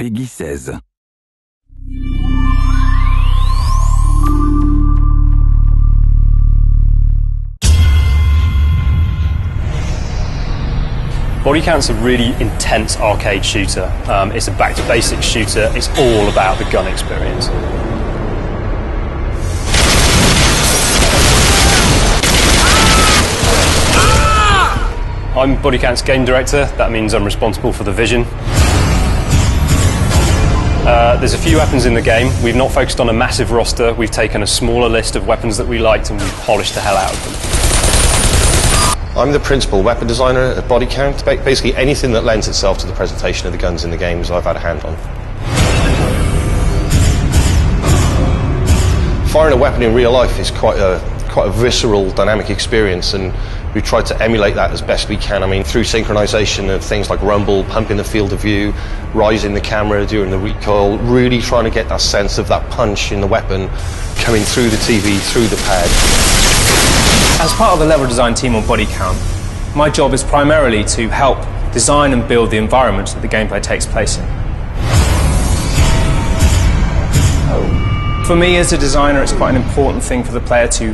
Peggy 16. Bodycount's a really intense arcade shooter. It's a back-to-basics shooter. It's all about the gun experience. I'm Bodycount's game director. That means I'm responsible for the vision. There's a few weapons in the game. We've not focused on a massive roster. We've taken a smaller list of weapons that we liked and we've polished the hell out of them. I'm the principal weapon designer at Bodycount. Basically anything that lends itself to the presentation of the guns in the games I've had a hand on. Firing a weapon in real life is quite a visceral, dynamic experience, and we tried to emulate that as best we can. I mean, through synchronization of things like rumble, pumping the field of view, rising the camera during the recoil, really trying to get that sense of that punch in the weapon coming through the TV, through the pad. As part of the level design team on Bodycount, my job is primarily to help design and build the environment that the gameplay takes place in. For me as a designer, it's quite an important thing for the player to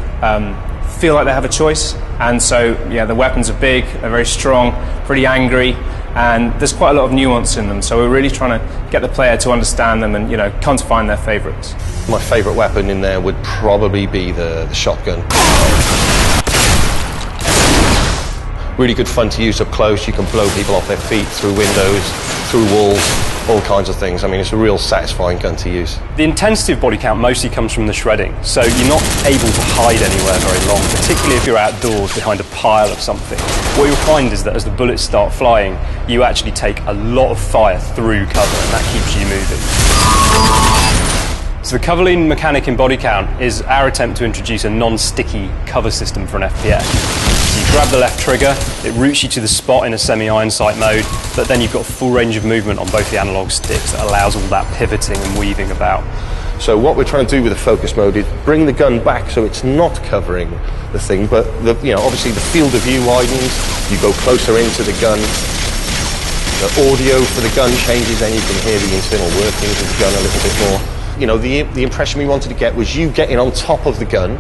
feel like they have a choice. And so, yeah, the weapons are big, they're very strong, pretty angry, and there's quite a lot of nuance in them. So we're really trying to get the player to understand them and, come to find their favourites. My favourite weapon in there would probably be the shotgun. Really good fun to use up close. You can blow people off their feet, through windows, through walls, all kinds of things. I mean, it's a real satisfying gun to use. The intensity of Bodycount mostly comes from the shredding, so you're not able to hide anywhere very long, particularly if you're outdoors behind a pile of something. What you'll find is that as the bullets start flying, you actually take a lot of fire through cover, and that keeps you moving. So the cover lean mechanic in Bodycount is our attempt to introduce a non-sticky cover system for an FPS. So you grab the left trigger, it routes you to the spot in a semi-iron sight mode, but then you've got full range of movement on both the analog sticks that allows all that pivoting and weaving about. So what we're trying to do with the focus mode is bring the gun back so it's not covering the thing, but obviously the field of view widens, you go closer into the gun, the audio for the gun changes, and you can hear the internal workings of the gun a little bit more. The impression we wanted to get was you getting on top of the gun,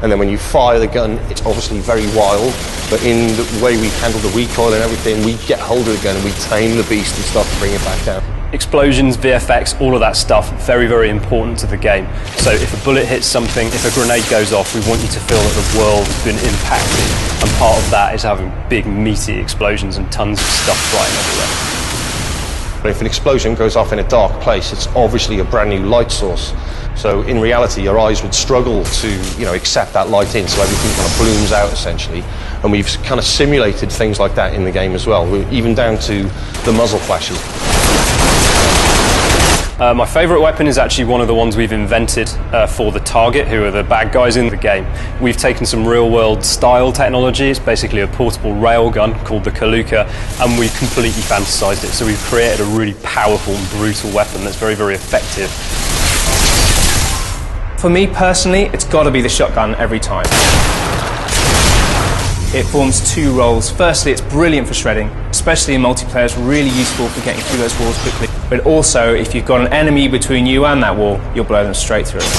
and then when you fire the gun, it's obviously very wild, but in the way we handle the recoil and everything, we get hold of the gun and we tame the beast and start to bring it back down. Explosions, VFX, all of that stuff, very, very important to the game. So if a bullet hits something, if a grenade goes off, we want you to feel that the world has been impacted, and part of that is having big, meaty explosions and tons of stuff flying everywhere. But if an explosion goes off in a dark place, it's obviously a brand new light source. So in reality, your eyes would struggle to, accept that light in, so everything kind of blooms out essentially. And we've kind of simulated things like that in the game as well, even down to the muzzle flashes. My favourite weapon is actually one of the ones we've invented for the target, who are the bad guys in the game. We've taken some real-world style technology. It's basically a portable railgun called the Kaluka, and we've completely fantasised it. So we've created a really powerful and brutal weapon that's very, very effective. For me personally, it's got to be the shotgun every time. It forms two roles. Firstly, it's brilliant for shredding, especially in multiplayer. It's really useful for getting through those walls quickly. But also, if you've got an enemy between you and that wall, you'll blow them straight through it.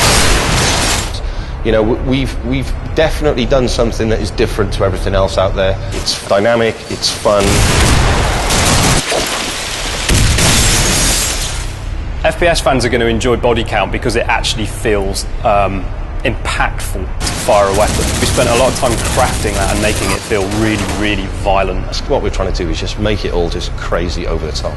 We've definitely done something that is different to everything else out there. It's dynamic, it's fun. FPS fans are going to enjoy Bodycount because it actually feels impactful to fire a weapon. We spent a lot of time crafting that and making it feel really, really violent. What we're trying to do is just make it all just crazy over the top.